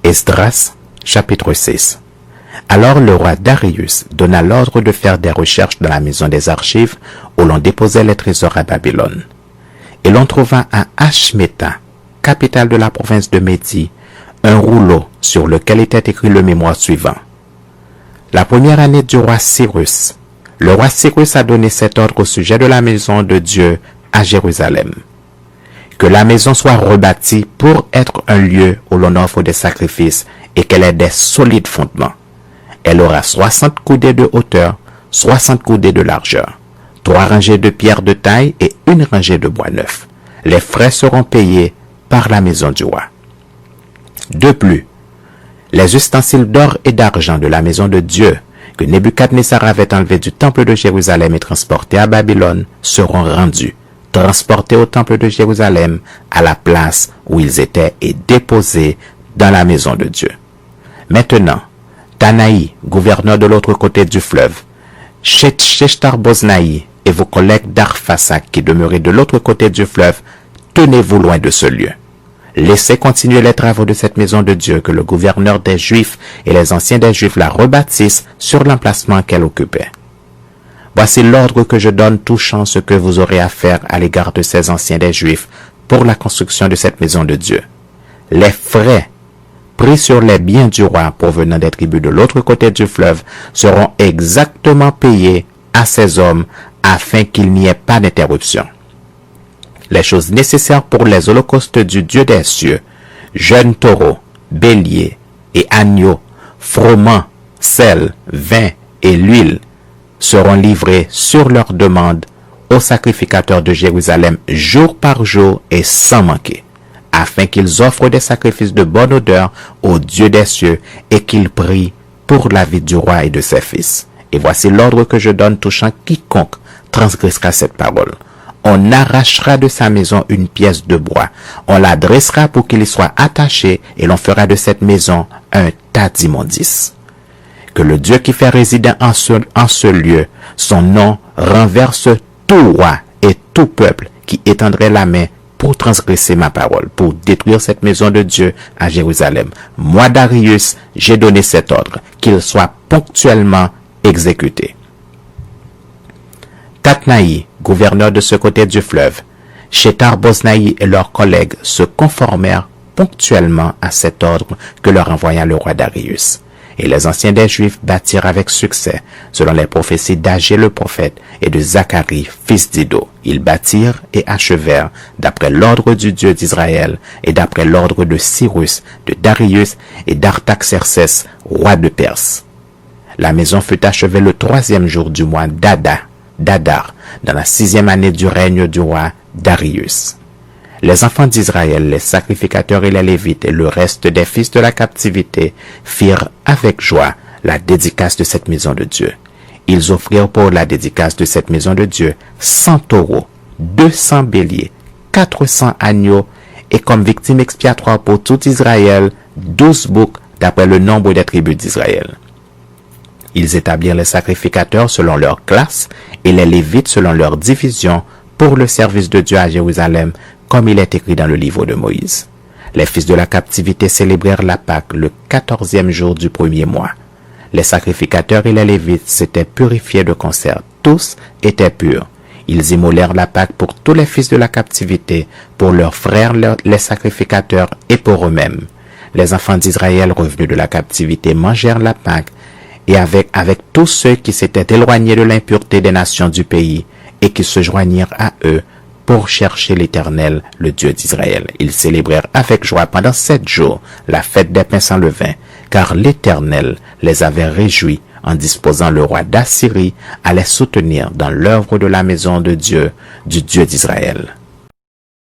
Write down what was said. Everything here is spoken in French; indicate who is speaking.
Speaker 1: Esdras, chapitre 6. Alors le roi Darius donna l'ordre de faire des recherches dans la maison des archives où l'on déposait les trésors à Babylone. Et l'on trouva à Ashméta, capitale de la province de Médie, un rouleau sur lequel était écrit le mémoire suivant. La première année du roi Cyrus, le roi Cyrus a donné cet ordre au sujet de la maison de Dieu à Jérusalem. Que la maison soit rebâtie pour être un lieu où l'on offre des sacrifices et qu'elle ait des solides fondements. Elle aura 60 coudées de hauteur, 60 coudées de largeur, 3 rangées de pierres de taille et 1 rangée de bois neuf. Les frais seront payés par la maison du roi. De plus, les ustensiles d'or et d'argent de la maison de Dieu que Nebuchadnezzar avait enlevés du temple de Jérusalem et transportés à Babylone seront rendus, transportés au temple de Jérusalem à la place où ils étaient et déposés dans la maison de Dieu. Maintenant, Tanaï, gouverneur de l'autre côté du fleuve, Sheshtar-Boznaï et vos collègues d'Arphasac qui demeuraient de l'autre côté du fleuve, tenez-vous loin de ce lieu. Laissez continuer les travaux de cette maison de Dieu, que le gouverneur des Juifs et les anciens des Juifs la rebâtissent sur l'emplacement qu'elle occupait. Voici l'ordre que je donne touchant ce que vous aurez à faire à l'égard de ces anciens des Juifs pour la construction de cette maison de Dieu. Les frais pris sur les biens du roi provenant des tribus de l'autre côté du fleuve seront exactement payés à ces hommes afin qu'il n'y ait pas d'interruption. Les choses nécessaires pour les holocaustes du Dieu des cieux, jeunes taureaux, béliers et agneaux, froment, sel, vin et l'huile, seront livrés sur leur demande aux sacrificateurs de Jérusalem jour par jour et sans manquer, afin qu'ils offrent des sacrifices de bonne odeur au Dieu des cieux et qu'ils prient pour la vie du roi et de ses fils. Et voici l'ordre que je donne touchant quiconque transgressera cette parole. On arrachera de sa maison une pièce de bois, on la dressera pour qu'il y soit attaché et l'on fera de cette maison un tas d'immondices. Que le Dieu qui fait résider en ce lieu son nom renverse tout roi et tout peuple qui étendrait la main pour transgresser ma parole, pour détruire cette maison de Dieu à Jérusalem. Moi, Darius, j'ai donné cet ordre, qu'il soit ponctuellement exécuté. Tatnaï, gouverneur de ce côté du fleuve, Shethar-Boznaï et leurs collègues se conformèrent ponctuellement à cet ordre que leur envoya le roi Darius. Et les anciens des Juifs bâtirent avec succès, selon les prophéties d'Agé le prophète et de Zacharie, fils d'Ido. Ils bâtirent et achevèrent d'après l'ordre du Dieu d'Israël et d'après l'ordre de Cyrus, de Darius et d'Artaxerxès, roi de Perse. La maison fut achevée le 3e jour du mois d'Adar, dans la 6e année du règne du roi Darius. Les enfants d'Israël, les sacrificateurs et les Lévites et le reste des fils de la captivité firent avec joie la dédicace de cette maison de Dieu. Ils offrirent pour la dédicace de cette maison de Dieu 100 taureaux, 200 béliers, 400 agneaux et comme victime expiatoire pour tout Israël, 12 boucs d'après le nombre des tribus d'Israël. Ils établirent les sacrificateurs selon leur classe et les Lévites selon leur division pour le service de Dieu à Jérusalem, comme il est écrit dans le livre de Moïse. Les fils de la captivité célébrèrent la Pâque le 14e jour du 1er mois. Les sacrificateurs et les Lévites s'étaient purifiés de concert. Tous étaient purs. Ils immolèrent la Pâque pour tous les fils de la captivité, pour leurs frères les sacrificateurs et pour eux-mêmes. Les enfants d'Israël revenus de la captivité mangèrent la Pâque et avec tous ceux qui s'étaient éloignés de l'impureté des nations du pays et qui se joignirent à eux pour chercher l'Éternel, le Dieu d'Israël. Ils célébrèrent avec joie pendant 7 jours la fête des pains sans levain, car l'Éternel les avait réjouis en disposant le roi d'Assyrie à les soutenir dans l'œuvre de la maison de Dieu, du Dieu d'Israël.